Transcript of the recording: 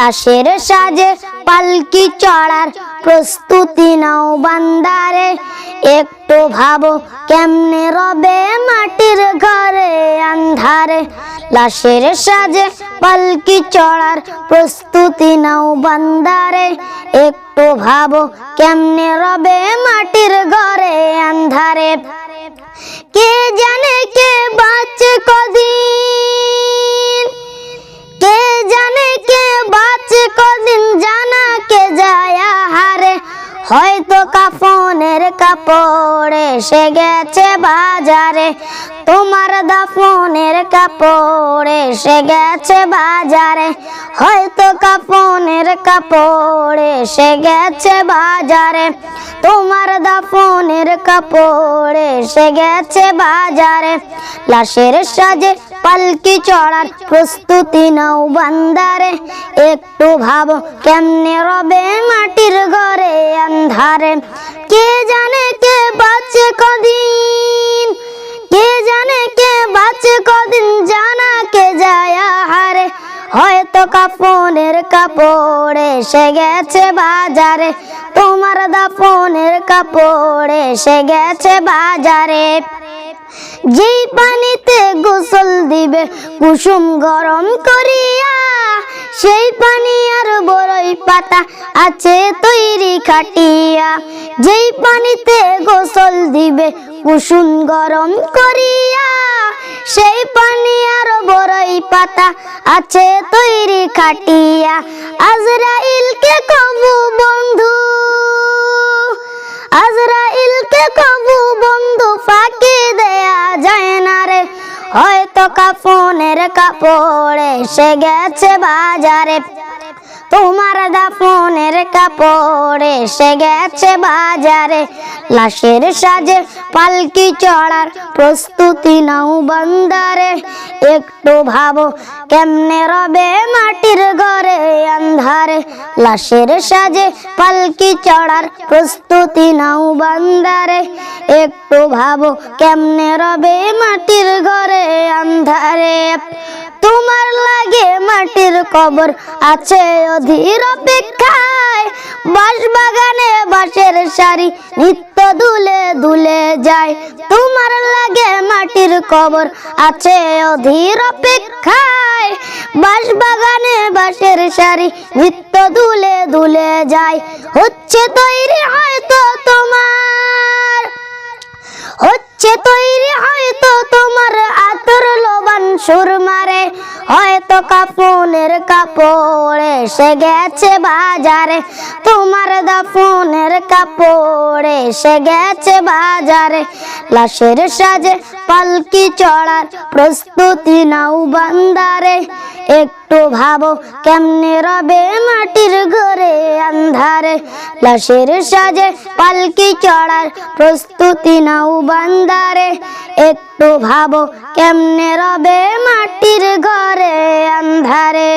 লাশের সাজে পালকি চড়ার প্রস্তুতি নাও বান্দারে। একটু ভাবো কেমনে রবে মাটির ঘরে আন্ধারে। লাশের সাজে পালকি চড়ার প্রস্তুতি নাও বান্দারে। একটু ভাবো কেমনে রবে মাটির ঘরে আন্ধারে। কে জানে কে বাঁচে কদিন, কে জানে কে বাঁচে কদিন, জানা কে যায় হারে। হয়তো কাফনের কাপড় এসে গেছে বাজারে, তোমার দাফনের কাপড় এসে গেছে বাজারে। হয়তো কাফনের কাপড় এসে গেছে বাজারে, তোমার দাফনের কাপড় এসে গেছে বাজারে। লাশের সাজে পালকি চড়ার প্রস্তুতি নাও বান্দারে। একটু ভাবো কেমনে রবে মাটির ঘরে আন্ধারে। কে জানে কে বাঁচে কদিন, কে জানে কে বাঁচে কদিন, জানা কে যায় হারে। হয়তো কাফনের কাপড় এসে গেছে বাজারে, তোমার দাফনের কাপড় এসে গেছে বাজারে। যেই পানিতে গোসল দিবে কুসুম গরম করিয়া, সেই পানি আর বড়ই পাতা আছে তৈরি খাটিয়া। যেই পানিতে গোসল দিবে কুসুম গরম করিয়া, সেই পানি আর বড়ই পাতা আছে তৈরি খাটিয়া। আজরাইলকে কবু বন্ধু, আজরাইলকে কবু বন্ধু ফাঁকি দেয়া যায় না রে। হয়তো কাফনের কাপড় এসে গেছে বাজারে, তোমার দাফনের কাপড় এসে গেছে বাজারে। লাশের সাজে পালকি চড়ার প্রস্তুতি নাও বান্দারে। একটু ভাবো কেমনে রবে মাটির ঘরে আন্ধারে। লাশের সাজে পালকি চড়ার প্রস্তুতি নাও বান্দারে। একটু ভাবো কেমনে রবে মাটির ঘরে আন্ধারে। তোমার লাগে মাটির কবর আছে অধীর অপেক্ষায়, বাঁশ বাগানে বাঁশের সারি নিত্য দুলে দুলে যায়। তোমার লাগে মাটির কবর আছে অধীর অপেক্ষায়, বাঁশ বাগানে বাঁশের সারি নিত্য দুলে দুলে যায়। হচ্ছে তৈরি হয়তো তোমার, হচ্ছে তৈরি হয়তো তোমার আতর লোবান সুরমারে। হয়তো কাফনের কাপড় এসে গেছে বাজারে, তোমার দাফনের কাপড় এসে গেছে বাজারে। লাশের সাজে পালকি চড়ার প্রস্তুতি নাও বান্দারে। একটু ভাবো কেমনে রবে মাটির ঘরে আন্ধারে। লাশের সাজে পালকি চড়ার প্রস্তুতি নাও বান্দারে। একটু ভাবো কেমনে রবে মাটির ঘরে আন্ধারে।